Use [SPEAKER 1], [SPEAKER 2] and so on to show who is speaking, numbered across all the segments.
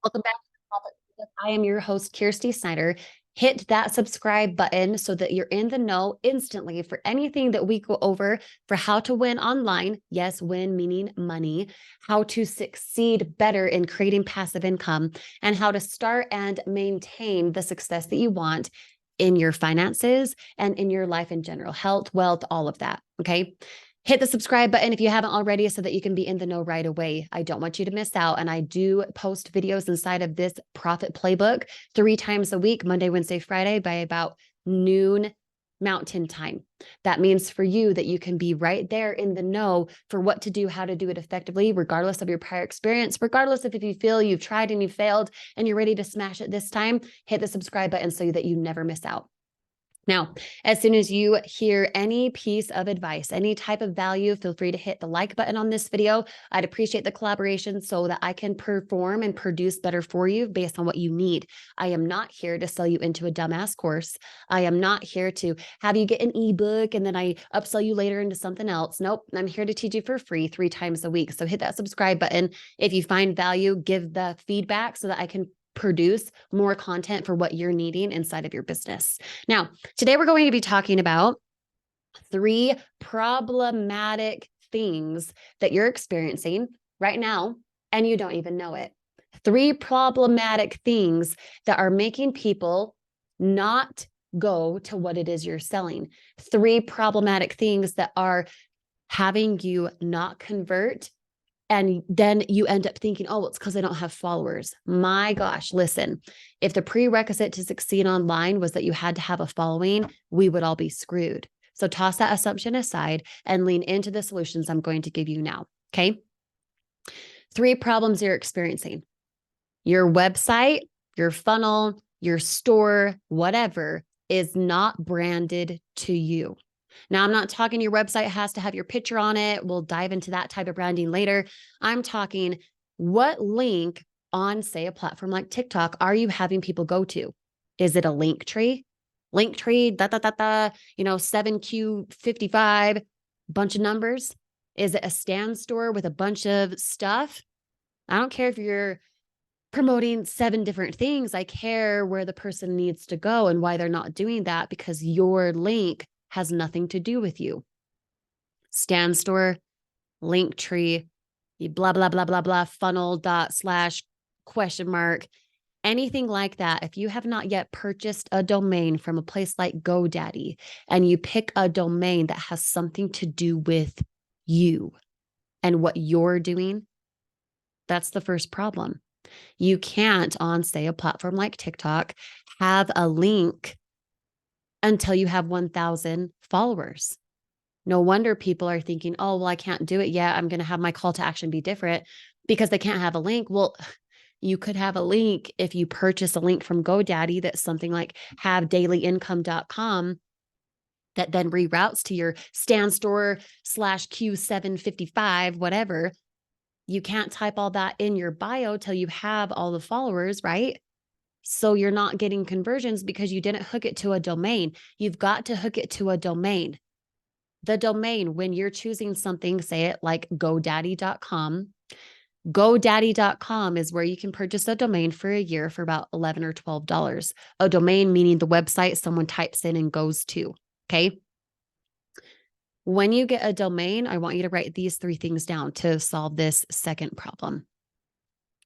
[SPEAKER 1] Welcome back to the Profit Playbook. I am your host, Kyrsti Snyder. Hit that subscribe button so that you're in the know instantly for anything that we go over for how to win online. Yes, win meaning money, how to succeed better in creating passive income, and how to start and maintain the success that you want in your finances and in your life in general, health, wealth, all of that. Okay. Hit the subscribe button if you haven't already so that you can be in the know right away. I don't want you to miss out. And I do post videos inside of this profit playbook 3 times a week, Monday, Wednesday, Friday, by about noon Mountain time. That means for you that you can be right there in the know for what to do, how to do it effectively, regardless of your prior experience, regardless of if you feel you've tried and you failed and you're ready to smash it this time, hit the subscribe button so that you never miss out. Now, as soon as you hear any piece of advice, any type of value, feel free to hit the like button on this video. I'd appreciate the collaboration so that I can perform and produce better for you based on what you need. I am not here to sell you into a dumbass course. I am not here to have you get an ebook and then I upsell you later into something else. Nope, I'm here to teach you for free 3 times a week. So hit that subscribe button. If you find value, give the feedback so that I can produce more content for what you're needing inside of your business. Now, today we're going to be talking about 3 problematic things that you're experiencing right now, and you don't even know it. 3 problematic things that are making people not go to what it is you're selling. 3 problematic things that are having you not convert. And then you end up thinking, oh, it's because I don't have followers. My gosh, listen, if the prerequisite to succeed online was that you had to have a following, we would all be screwed. So toss that assumption aside and lean into the solutions I'm going to give you now. Okay. 3 problems you're experiencing. Your website, your funnel, your store, whatever is not branded to you. Now, I'm not talking your website has to have your picture on it. We'll dive into that type of branding later. I'm talking what link on, say, a platform like TikTok are you having people go to? Is it a link tree? Link tree, 7Q55, bunch of numbers? Is it a stand store with a bunch of stuff? I don't care if you're promoting 7 different things. I care where the person needs to go and why they're not doing that because your link has nothing to do with you. Stand store, link tree, blah, blah, blah, blah, blah, funnel dot slash question mark, anything like that. If you have not yet purchased a domain from a place like GoDaddy and you pick a domain that has something to do with you and what you're doing, that's the first problem. You can't on, say, a platform like TikTok, have a link until you have 1,000 followers. No wonder people are thinking, oh, well, I can't do it yet. I'm going to have my call to action be different because they can't have a link. Well, you could have a link if you purchase a link from GoDaddy that's something like havedailyincome.com that then reroutes to your stand store /Q755, whatever. You can't type all that in your bio till you have all the followers, right? So you're not getting conversions because you didn't hook it to a domain. You've got to hook it to a domain. The domain, when you're choosing something, say it like GoDaddy.com. GoDaddy.com is where you can purchase a domain for a year for about $11 or $12. A domain meaning the website someone types in and goes to. Okay. When you get a domain, I want you to write these 3 things down to solve this second problem.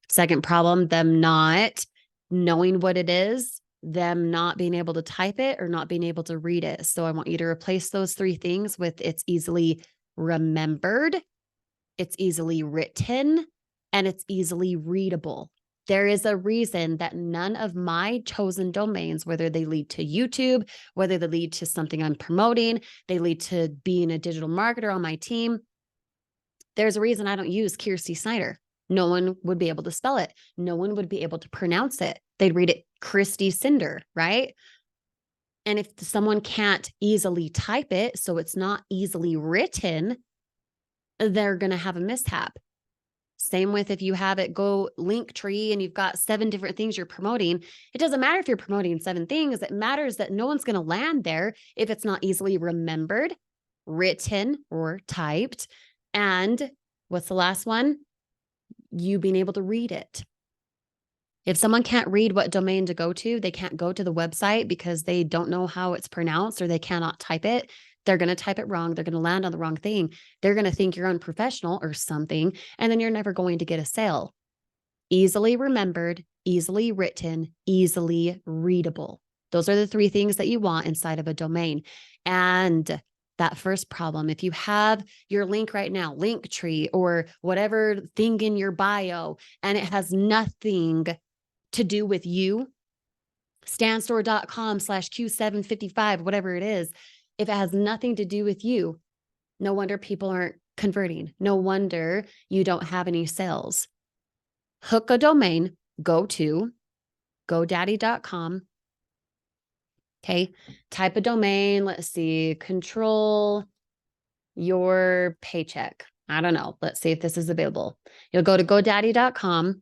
[SPEAKER 1] Second problem, them not knowing what it is, them not being able to type it or not being able to read it. So I want you to replace those 3 things with it's easily remembered, it's easily written, and it's easily readable. There is a reason that none of my chosen domains, whether they lead to YouTube, whether they lead to something I'm promoting, they lead to being a digital marketer on my team. There's a reason I don't use Kyrsti Snyder. No one would be able to spell it. No one would be able to pronounce it. They'd read it Kyrsti Snyder, right? And if someone can't easily type it, so it's not easily written, they're going to have a mishap. Same with if you have it go link tree and you've got 7 different things you're promoting. It doesn't matter if you're promoting 7 things. It matters that no one's going to land there if it's not easily remembered, written, or typed. And what's the last one? You being able to read it. If someone can't read what domain to go to, they can't go to the website because they don't know how it's pronounced or they cannot type it. They're going to type it wrong. They're going to land on the wrong thing. They're going to think you're unprofessional or something, and then you're never going to get a sale. Easily remembered, easily written, easily readable. Those are the three things that you want inside of a domain. And that first problem, if you have your link right now, Linktree or whatever thing in your bio, and it has nothing to do with you, standstore.com/Q755, whatever it is, if it has nothing to do with you, no wonder people aren't converting. No wonder you don't have any sales. Hook a domain, go to GoDaddy.com. Okay. Type a domain. Let's see. Control your paycheck. I don't know. Let's see if this is available. You'll go to GoDaddy.com.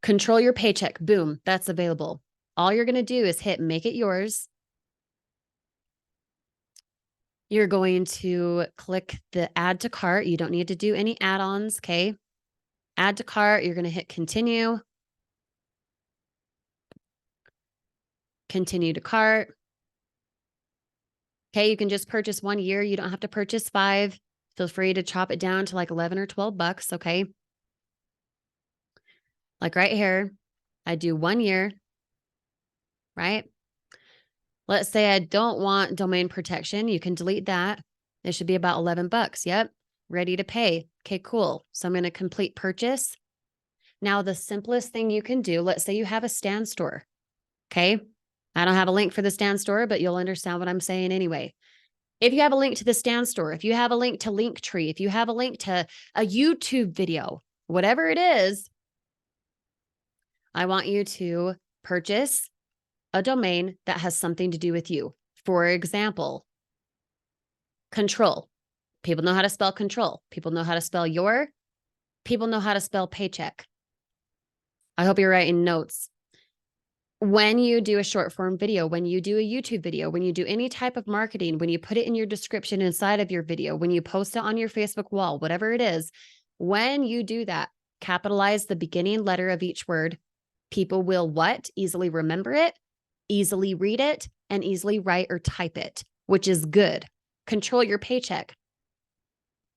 [SPEAKER 1] Control your paycheck. Boom. That's available. All you're going to do is hit make it yours. You're going to click the add to cart. You don't need to do any add-ons. Okay. Add to cart. You're going to hit continue. Continue to cart. Okay, you can just purchase 1 year. You don't have to purchase 5. Feel free to chop it down to like 11 or 12 bucks, okay? Like right here, I do 1 year, right? Let's say I don't want domain protection. You can delete that. It should be about 11 bucks. Yep. Ready to pay. Okay, cool. So I'm going to complete purchase. Now, the simplest thing you can do, let's say you have a stand store. Okay. I don't have a link for the stand store, but you'll understand what I'm saying anyway. If you have a link to the stand store, if you have a link to Linktree, if you have a link to a YouTube video, whatever it is, I want you to purchase a domain that has something to do with you. For example, control. People know how to spell control. People know how to spell your. People know how to spell paycheck. I hope you're writing notes. When you do a short form video, when you do a YouTube video, when you do any type of marketing, when you put it in your description inside of your video, when you post it on your Facebook wall, whatever it is, when you do that, capitalize the beginning letter of each word. People will what? Easily remember it, easily read it, and easily write or type it, which is good. Control your paycheck.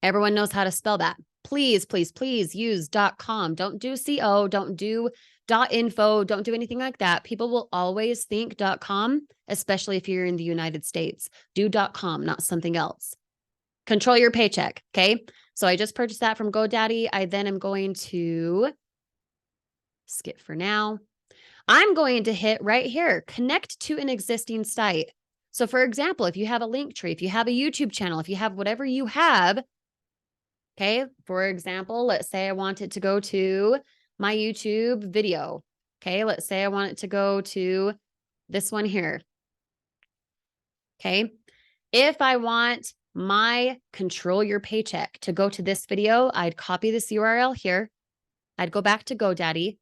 [SPEAKER 1] Everyone knows how to spell that. Please, please, please use .com. Don't do .co. Don't do .info. Don't do anything like that. People will always think .com, especially if you're in the United States. Do .com, not something else. Control your paycheck, okay? So I just purchased that from GoDaddy. I then am going to skip for now. I'm going to hit right here, connect to an existing site. So for example, if you have a Linktree, if you have a YouTube channel, if you have whatever you have, okay, for example, let's say I want it to go to my YouTube video. Okay, let's say I want it to go to this one here. Okay, if I want my control your paycheck to go to this video, I'd copy this URL here. I'd go back to GoDaddy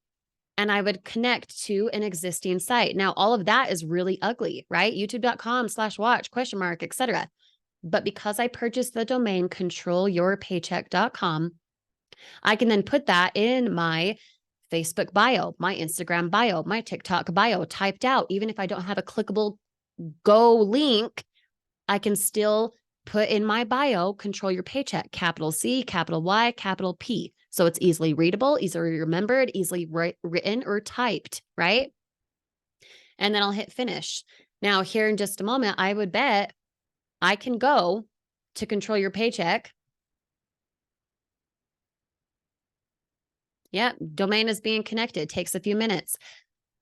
[SPEAKER 1] and I would connect to an existing site. Now, all of that is really ugly, right? YouTube.com/watch, etc. But because I purchased the domain controlyourpaycheck.com, I can then put that in my Facebook bio, my Instagram bio, my TikTok bio typed out. Even if I don't have a clickable go link, I can still put in my bio, control your paycheck, capital C, capital Y, capital P. So it's easily readable, easily remembered, easily written or typed, right? And then I'll hit finish. Now here in just a moment, I would bet I can go to control your paycheck. Yeah, domain is being connected. Takes a few minutes.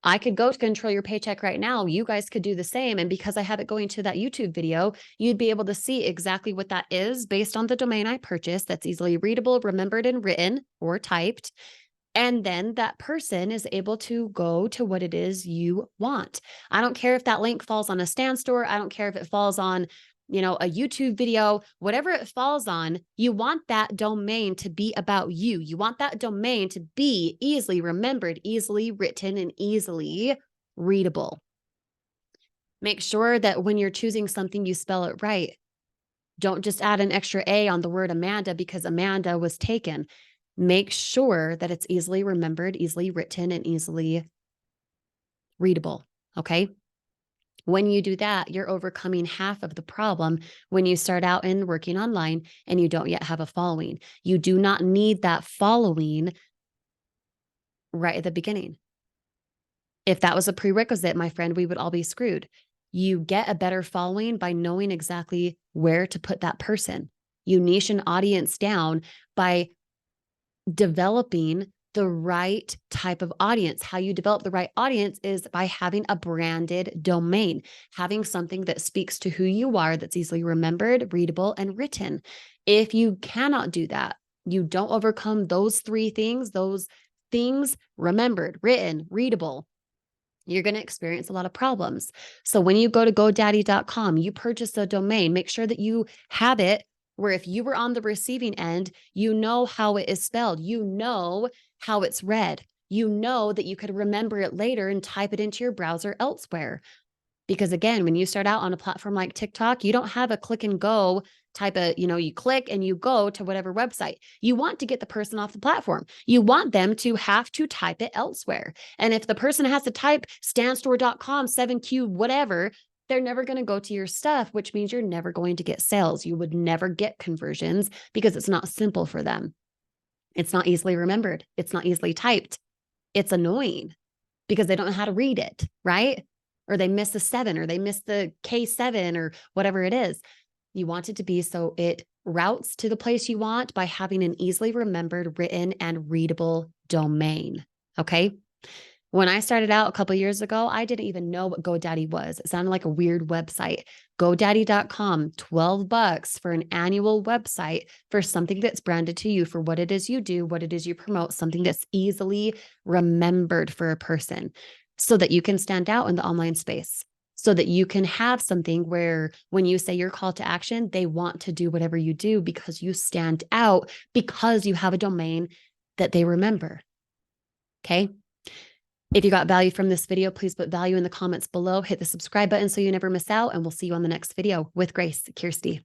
[SPEAKER 1] I could go to control your paycheck right now. You guys could do the same. And because I have it going to that YouTube video, you'd be able to see exactly what that is based on the domain I purchased. That's easily readable, remembered, and written or typed. And then that person is able to go to what it is you want. I don't care if that link falls on a stand store. I don't care if it falls on, a YouTube video, whatever it falls on, you want that domain to be about you. You want that domain to be easily remembered, easily written, and easily readable. Make sure that when you're choosing something, you spell it right. Don't just add an extra A on the word Amanda because Amanda was taken. Make sure that it's easily remembered, easily written, and easily readable. Okay. When you do that, you're overcoming half of the problem when you start out in working online and you don't yet have a following. You do not need that following right at the beginning. If that was a prerequisite, my friend, we would all be screwed. You get a better following by knowing exactly where to put that person. You niche an audience down by developing the right type of audience. How you develop the right audience is by having a branded domain, having something that speaks to who you are, that's easily remembered, readable, and written. If you cannot do that, you don't overcome those those things remembered, written, readable, you're going to experience a lot of problems. So when you go to GoDaddy.com, you purchase a domain, make sure that you have it where if you were on the receiving end, you know how it is spelled, you know how it's read, you know that you could remember it later and type it into your browser elsewhere. Because again, when you start out on a platform like TikTok, you don't have a click and go type of, you click and you go to whatever website. You want to get the person off the platform. You want them to have to type it elsewhere. And if the person has to type standstore.com, 7Q, whatever, they're never going to go to your stuff, which means you're never going to get sales. You would never get conversions because it's not simple for them. It's not easily remembered. It's not easily typed. It's annoying because they don't know how to read it, right? Or they miss the 7 or they miss the K7 or whatever it is. You want it to be so it routes to the place you want by having an easily remembered, written, and readable domain. Okay. When I started out a couple years ago, I didn't even know what GoDaddy was. It sounded like a weird website. GoDaddy.com, $12 for an annual website for something that's branded to you for what it is you do, what it is you promote, something that's easily remembered for a person so that you can stand out in the online space, so that you can have something where when you say your call to action, they want to do whatever you do because you stand out, because you have a domain that they remember. Okay. If you got value from this video, please put value in the comments below. Hit the subscribe button so you never miss out, and we'll see you on the next video. With grace, Kyrsti.